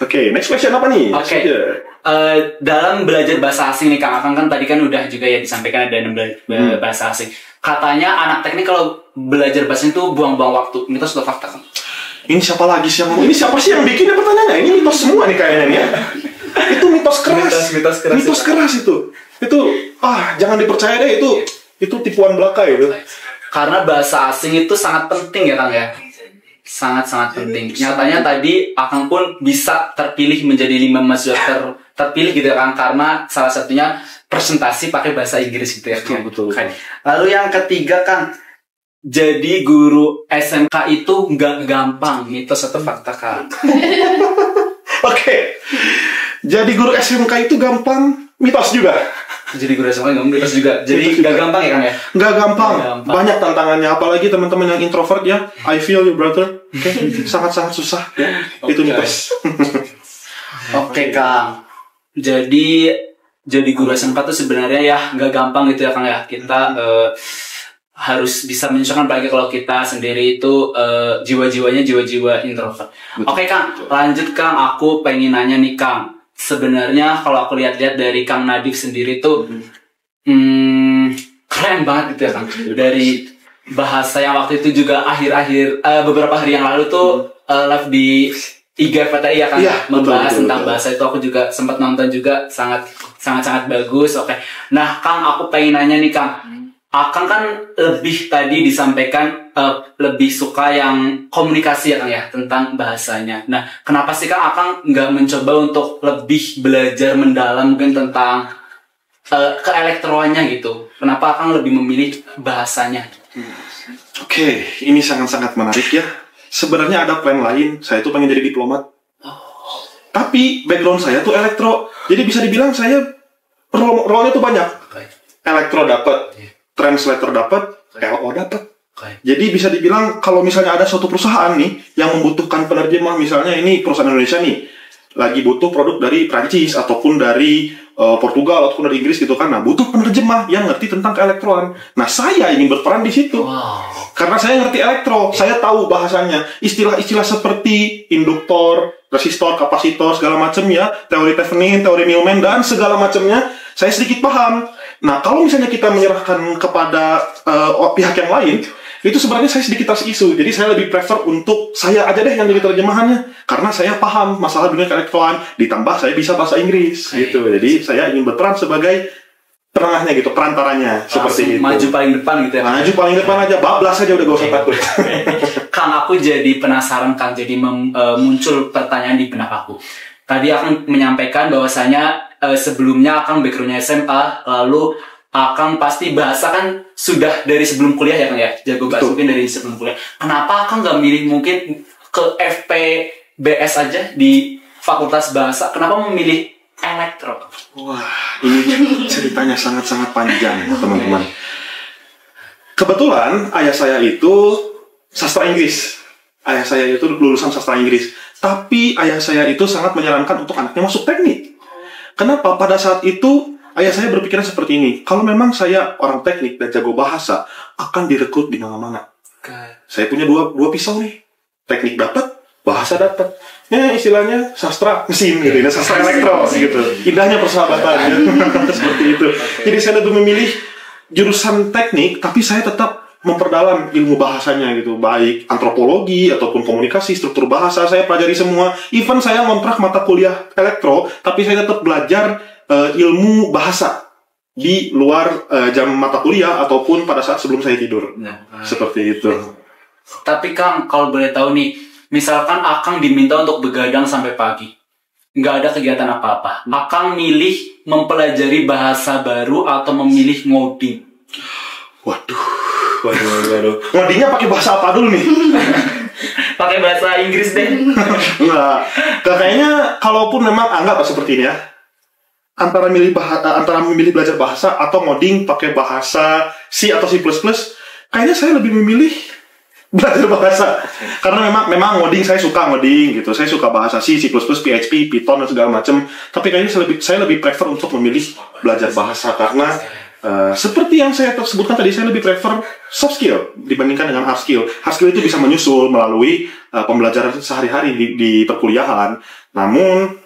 Oke, next question apa nih? Oke. Dalam belajar bahasa asing nih Kang Akang kan tadi kan udah juga ya disampaikan ada bahasa asing. Katanya anak teknik kalau belajar bahasa asing itu buang-buang waktu. Mitos atau fakta Kang? Ini siapa lagi sih yang ngomong? Ini siapa sih yang bikin pertanyaannya? Ini mitos semua nih kayaknya nih ya. Itu mitos keras. Mitos keras itu. Itu jangan dipercaya deh itu tipuan belaka itu. Karena bahasa asing itu sangat penting ya Kang ya. Sangat-sangat penting. Nyatanya tadi Akang pun bisa terpilih menjadi 5 mahasiswa terpilih gitu ya Kang, karena salah satunya presentasi pakai bahasa Inggris gitu ya Kang. Betul. Lalu yang ketiga Kang, jadi guru SMK itu nggak gampang, mitos atau fakta Kang? Oke. Jadi guru SMK itu gampang, mitos juga. Jadi guru SMK nggak mitos juga. Jadi nggak gampang ya Kang ya? Nggak gampang. Banyak tantangannya, apalagi teman-teman yang introvert ya. I feel you brother. Oke. Sangat-sangat susah ya. Itu mitos. Oke Kang. Jadi guru SMK itu sebenarnya ya nggak gampang gitu ya Kang ya. Kita harus bisa menyesuaikan, apalagi kalau kita sendiri itu jiwa-jiwanya jiwa-jiwa introvert. Oke Kang, lanjut Kang. Aku pengen nanya nih Kang. Sebenarnya kalau aku lihat-lihat dari Kang Nadif sendiri tuh keren banget gitu ya Kang. Dari bahasa yang waktu itu juga akhir-akhir beberapa hari yang lalu tuh live di IG FPTI ya Kang, membahas tentang bahasa itu. Aku juga sempat nonton juga, sangat bagus. Oke. Nah Kang, aku pengen nanya nih Kang. Akang kan lebih tadi disampaikan lebih suka yang komunikasi ya Kang ya, tentang bahasanya. Nah, kenapa sih Kang Akang nggak mencoba untuk lebih belajar mendalam mungkin tentang keelektroannya gitu? Kenapa Akang lebih memilih bahasanya? Oke, ini sangat-sangat menarik ya. Sebenarnya ada plan lain, saya tuh pengen jadi diplomat. Tapi background saya tuh elektro, jadi bisa dibilang saya role-nya tuh banyak. Elektro dapat, translator dapat, LO dapat. Jadi bisa dibilang kalau misalnya ada suatu perusahaan nih yang membutuhkan penerjemah, misalnya ini perusahaan Indonesia nih lagi butuh produk dari Prancis ataupun dari Portugal ataupun dari Inggris gitu kan, nah butuh penerjemah yang ngerti tentang keelektroan. Nah saya ingin berperan di situ. Karena saya ngerti elektro, saya tahu bahasanya, istilah-istilah seperti induktor, resistor, kapasitor, segala macam ya, teori Thevenin, teori Millman dan segala macamnya, saya sedikit paham. Nah, kalau misalnya kita menyerahkan kepada pihak yang lain, itu sebenarnya saya sedikit isu. Jadi saya lebih prefer untuk saya aja deh yang jadi terjemahannya, karena saya paham masalah dunia keelektroan, ditambah saya bisa bahasa Inggris gitu. Jadi saya ingin berperan sebagai penengahnya gitu, perantaranya. Seperti itu. Maju paling depan gitu ya. Maju paling depan aja, bablas aja udah gak usah takut. Kang, aku jadi penasaran Kang, jadi muncul pertanyaan di benak aku. Tadi akan menyampaikan bahwasanya sebelumnya Akang backgroundnya SMA, lalu Akang pasti bahasa kan sudah dari sebelum kuliah ya Kang ya, jago bahasa mungkin dari sebelum kuliah. Kenapa Akang nggak milih mungkin ke FPBS aja di Fakultas Bahasa? Kenapa memilih elektro? Wah, ini ceritanya sangat-sangat panjang teman-teman. Kebetulan ayah saya itu sastra Inggris. Ayah saya itu lulusan sastra Inggris. Tapi ayah saya itu sangat menyarankan untuk anaknya masuk teknik. Kenapa? Pada saat itu ayah saya berpikiran seperti ini. Kalau memang saya orang teknik dan jago bahasa, akan direkrut di mana-mana. Saya punya dua pisau nih. Teknik dapat, bahasa dapat. Ya istilahnya sastra mesin gitu, ya, sastra elektro gitu. Indahnya persahabatan ya. Seperti itu. Jadi saya lebih memilih jurusan teknik, tapi saya tetap memperdalam ilmu bahasanya gitu, baik antropologi ataupun komunikasi, struktur bahasa saya pelajari semua. Even saya ngontrak mata kuliah elektro, tapi saya tetap belajar ilmu bahasa di luar jam mata kuliah ataupun pada saat sebelum saya tidur. Seperti itu. Tapi Kang, kalau boleh tahu nih, misalkan Akang diminta untuk begadang sampai pagi, nggak ada kegiatan apa-apa, Akang milih mempelajari bahasa baru atau memilih ngoding? Waduh. Ngodingnya pakai bahasa apa dulu nih? Pakai bahasa Inggris deh. Enggak. Kayaknya kalaupun memang anggap seperti ini ya. antara memilih belajar bahasa atau ngoding pakai bahasa C atau C++, kayaknya saya lebih memilih belajar bahasa. Karena memang ngoding saya suka ngoding gitu. Saya suka bahasa C, C++, PHP, Python dan segala macam. Tapi kayaknya saya lebih prefer untuk memilih belajar bahasa karena seperti yang saya sebutkan tadi, saya lebih prefer soft skill dibandingkan dengan hard skill. Hard skill itu bisa menyusul melalui pembelajaran sehari-hari di perkuliahan. Namun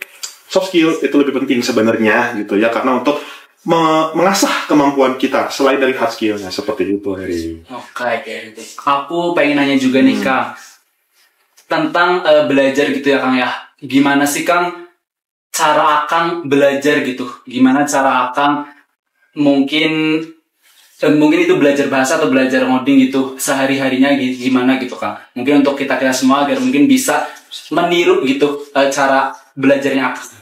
soft skill itu lebih penting sebenarnya gitu ya, karena untuk mengasah kemampuan kita selain dari hard skillnya seperti itu. Oke. Aku pengen nanya juga nih Kang tentang belajar gitu ya Kang ya. Gimana sih Kang cara Akang belajar gitu? Gimana cara Akang mungkin itu belajar bahasa atau belajar ngoding gitu sehari-harinya gimana gitu Kang? Mungkin untuk kita semua agar mungkin bisa meniru gitu cara belajarnya Akang.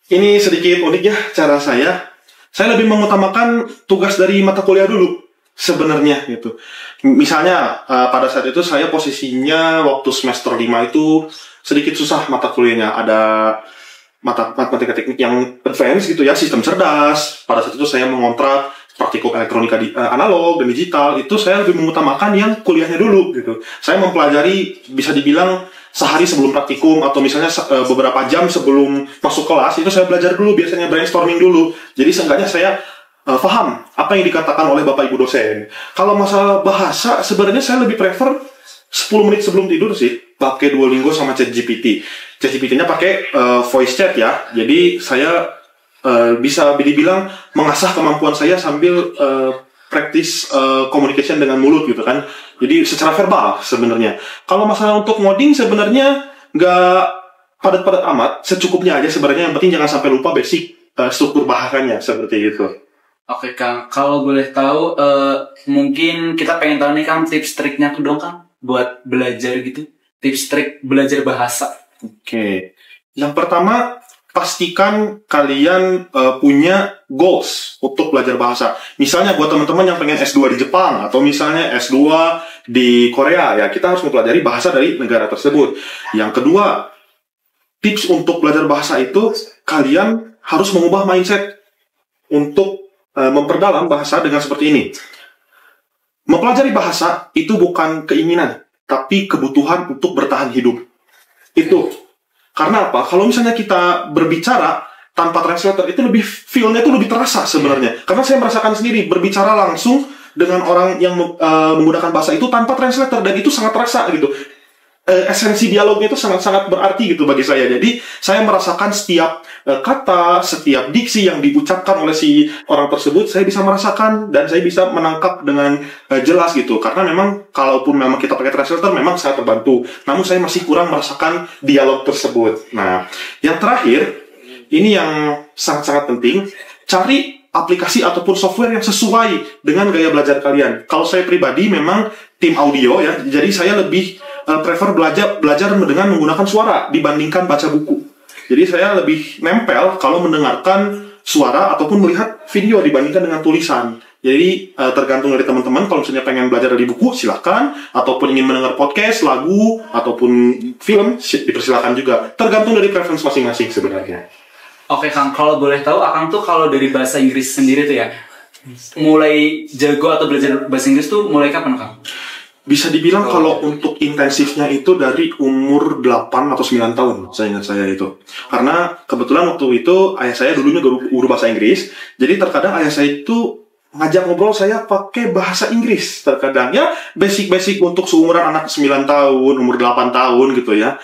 Ini sedikit unik ya cara saya. Saya lebih mengutamakan tugas dari mata kuliah dulu sebenarnya gitu. Misalnya pada saat itu saya posisinya waktu semester 5 itu sedikit susah mata kuliahnya. Ada matematika teknik yang advance gitu ya, sistem cerdas. Pada saat itu saya mengontrak praktikum elektronika analog dan digital. Itu saya lebih mengutamakan yang kuliahnya dulu gitu. Saya mempelajari bisa dibilang sehari sebelum praktikum atau misalnya beberapa jam sebelum masuk kelas itu saya belajar dulu, biasanya brainstorming dulu. Jadi seenggaknya saya paham apa yang dikatakan oleh Bapak Ibu dosen. Kalau masalah bahasa sebenarnya saya lebih prefer 10 menit sebelum tidur sih pakai Duolingo sama ChatGPT. ChatGPT-nya pakai voice chat ya. Jadi saya bisa dibilang mengasah kemampuan saya sambil practice communication dengan mulut gitu kan. Jadi secara verbal sebenarnya. Kalau masalah untuk ngoding sebenarnya nggak padat-padat amat, secukupnya aja sebenarnya. Yang penting jangan sampai lupa basic struktur bahasanya seperti itu. Oke Kang, kalau boleh tahu mungkin kita pengen tahu nih Kang tips triknya tuh dong Kang buat belajar gitu. Tips trik belajar bahasa. Oke. Yang pertama, pastikan kalian punya goals untuk belajar bahasa. Misalnya buat teman-teman yang pengen S2 di Jepang atau misalnya S2 di Korea ya, kita harus mempelajari bahasa dari negara tersebut. Yang kedua, tips untuk belajar bahasa itu kalian harus mengubah mindset untuk memperdalam bahasa dengan seperti ini. Mempelajari bahasa itu bukan keinginan, tapi kebutuhan untuk bertahan hidup. Itu karena apa? Kalau misalnya kita berbicara tanpa translator itu lebih feel-nya itu lebih terasa sebenarnya. Karena saya merasakan sendiri berbicara langsung dengan orang yang menggunakan bahasa itu tanpa translator dan itu sangat terasa gitu. Esensi dialognya itu sangat-sangat berarti gitu bagi saya. Jadi saya merasakan setiap kata, setiap diksi yang diucapkan oleh si orang tersebut saya bisa merasakan dan saya bisa menangkap dengan jelas gitu. Karena memang kalaupun memang kita pakai translator memang sangat terbantu. Namun saya masih kurang merasakan dialog tersebut. Nah, yang terakhir ini yang sangat-sangat penting, cari aplikasi ataupun software yang sesuai dengan gaya belajar kalian. Kalau saya pribadi memang tim audio ya, jadi saya lebih prefer belajar dengan menggunakan suara dibandingkan baca buku. Jadi saya lebih nempel kalau mendengarkan suara ataupun melihat video dibandingkan dengan tulisan. Jadi tergantung dari teman-teman, kalau misalnya pengen belajar dari buku silahkan, ataupun ingin mendengar podcast, lagu, ataupun film dipersilakan juga. Tergantung dari preference masing-masing sebenarnya. Oke Kang, kalau boleh tahu Akang tuh kalau dari bahasa Inggris sendiri tuh ya, mulai jago atau belajar bahasa Inggris tuh mulai kapan Kang? Bisa dibilang kalau untuk intensifnya itu dari umur 8 atau 9 tahun, saya ingat saya itu. Karena kebetulan waktu itu ayah saya dulunya guru bahasa Inggris, jadi terkadang ayah saya itu ngajak ngobrol saya pakai bahasa Inggris. Terkadang ya basic-basic untuk seumuran anak 9 tahun, umur 8 tahun gitu ya.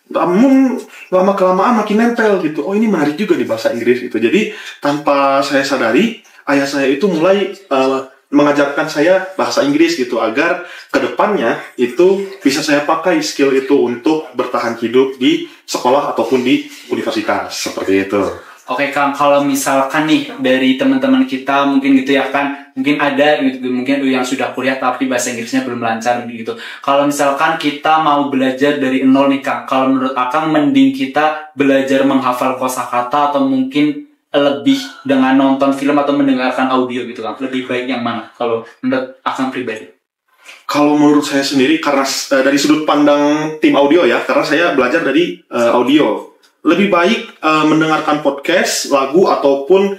Namun lama-kelamaan makin nempel gitu. Oh ini menarik juga nih bahasa Inggris itu. Jadi tanpa saya sadari, ayah saya itu mulai mengajarkan saya bahasa Inggris gitu agar kedepannya itu bisa saya pakai skill itu untuk bertahan hidup di sekolah ataupun di universitas seperti itu. Oke Kang, kalau misalkan nih dari teman-teman kita mungkin gitu ya kan, mungkin ada gitu, mungkin yang sudah kuliah tapi bahasa Inggrisnya belum lancar gitu. Kalau misalkan kita mau belajar dari nol nih Kang, kalau menurut Akang mending kita belajar menghafal kosakata atau mungkin lebih dengan nonton film atau mendengarkan audio gitu Kang? Lebih baik yang mana kalau menurut Akang pribadi? Kalau menurut saya sendiri, karena dari sudut pandang tim audio ya, karena saya belajar dari audio. lebih baik mendengarkan podcast, lagu ataupun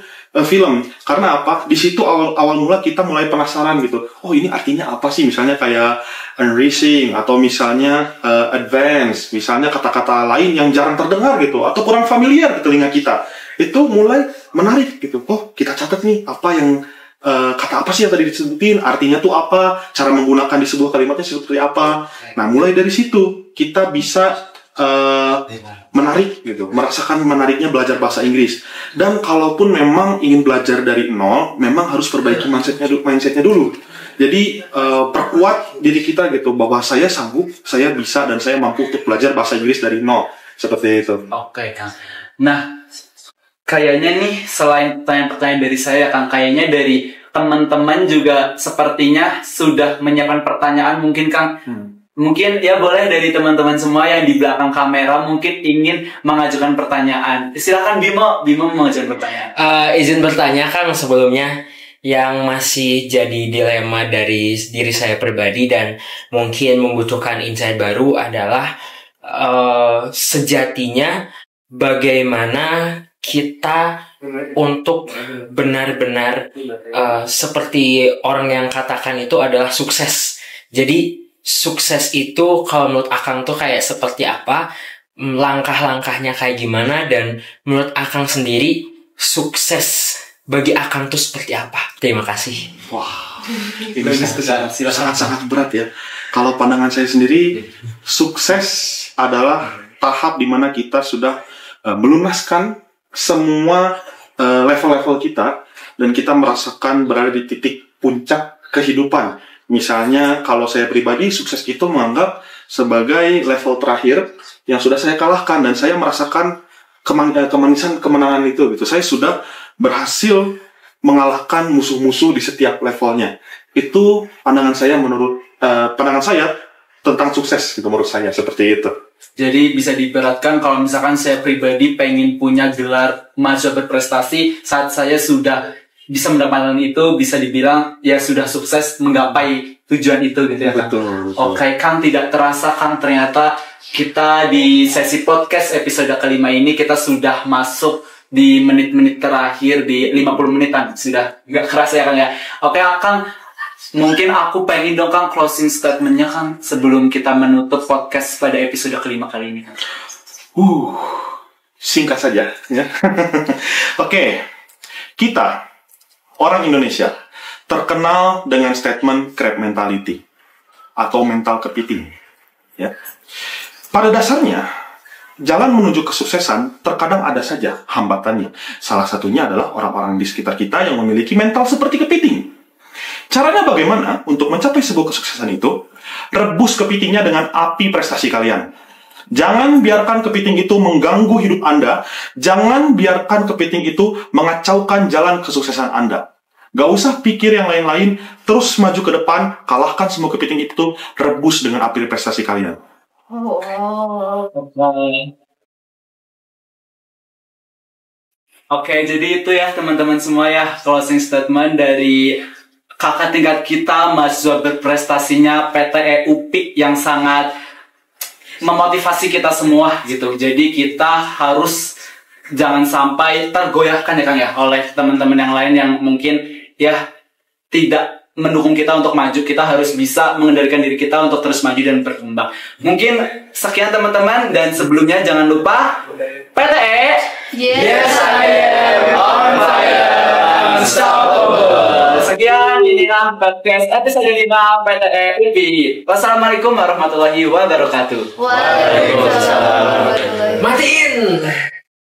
film. Karena apa? Di situ awal mula kita mulai penasaran gitu. Oh, ini artinya apa sih? Misalnya kayak unracing atau misalnya advance, misalnya kata-kata lain yang jarang terdengar gitu atau kurang familiar di telinga kita. Itu mulai menarik gitu. Oh, kita catat nih apa yang kata apa sih yang tadi disebutin, artinya tuh apa, cara menggunakan di sebuah kalimatnya seperti apa. Nah, mulai dari situ kita bisa menarik gitu, merasakan menariknya belajar bahasa Inggris. Dan kalaupun memang ingin belajar dari nol, memang harus perbaiki mindsetnya dulu. Jadi perkuat diri kita gitu, bahwa saya sanggup, saya bisa, dan saya mampu untuk belajar bahasa Inggris dari nol. Seperti itu. Oke, Kang. Nah, kayaknya nih selain pertanyaan-pertanyaan dari saya, Kang, kayaknya dari teman-teman juga sepertinya sudah menyiapkan pertanyaan mungkin, Kang. Mungkin ya boleh dari teman-teman semua yang di belakang kamera mungkin ingin mengajukan pertanyaan. Silakan Bimo mengajukan pertanyaan. Izin bertanya, Kang, sebelumnya yang masih jadi dilema dari diri saya pribadi dan mungkin membutuhkan insight baru adalah sejatinya bagaimana kita untuk benar-benar seperti orang yang katakan itu adalah sukses. Jadi sukses itu kalau menurut Akang tuh kayak seperti apa, langkah-langkahnya kayak gimana, dan menurut Akang sendiri sukses bagi Akang tuh seperti apa? Terima kasih. Wah, ini sangat-sangat berat ya. Kalau pandangan saya sendiri, sukses adalah tahap di mana kita sudah melunaskan semua level-level kita, dan kita merasakan berada di titik puncak kehidupan. Misalnya kalau saya pribadi, sukses itu menganggap sebagai level terakhir yang sudah saya kalahkan, dan saya merasakan kemanisan kemenangan itu gitu. Saya sudah berhasil mengalahkan musuh-musuh di setiap levelnya. Itu pandangan saya tentang sukses gitu, menurut saya seperti itu. Jadi bisa diberatkan kalau misalkan saya pribadi pengen punya gelar mahasiswa berprestasi, saat saya sudah bisa mendapatkan itu, bisa dibilang ya sudah sukses menggapai tujuan itu gitu ya, Kang. Betul. Oke, Kang, tidak terasa, Kang, ternyata kita di sesi podcast episode kelima ini kita sudah masuk di menit-menit terakhir, di 50 menitan. Sudah nggak kerasa ya, Kang ya. Oke, Kang, mungkin aku pengen dong, Kang, closing statement-nya, Kang, sebelum kita menutup podcast pada episode kelima kali ini, Kang. Singkat saja ya. Oke. Kita orang Indonesia terkenal dengan statement crab mentality atau mental kepiting. Ya. Pada dasarnya, jalan menuju kesuksesan terkadang ada saja hambatannya. Salah satunya adalah orang-orang di sekitar kita yang memiliki mental seperti kepiting. Caranya bagaimana untuk mencapai sebuah kesuksesan itu? Rebus kepitingnya dengan api prestasi kalian. Jangan biarkan kepiting itu mengganggu hidup Anda. Jangan biarkan kepiting itu mengacaukan jalan kesuksesan Anda. Gak usah pikir yang lain-lain, terus maju ke depan, kalahkan semua kepiting itu, rebus dengan api prestasi kalian. Oke, jadi itu ya teman-teman semua ya, closing statement dari kakak tingkat kita, mahasiswa berprestasinya PTE UPI yang sangat memotivasi kita semua gitu. Jadi kita harus jangan sampai tergoyahkan ya, Kang ya, oleh teman-teman yang lain yang mungkin ya tidak mendukung kita untuk maju. Kita harus bisa mengendalikan diri kita untuk terus maju dan berkembang. Mungkin sekian teman-teman, dan sebelumnya jangan lupa PTE, Yes, I am on fire, unstoppable. Sekian, inilah podcast episode 5 PTE UPI. Wassalamualaikum warahmatullahi wabarakatuh. Waalaikumsalam warahmatullahi wabarakatuh. Matiin.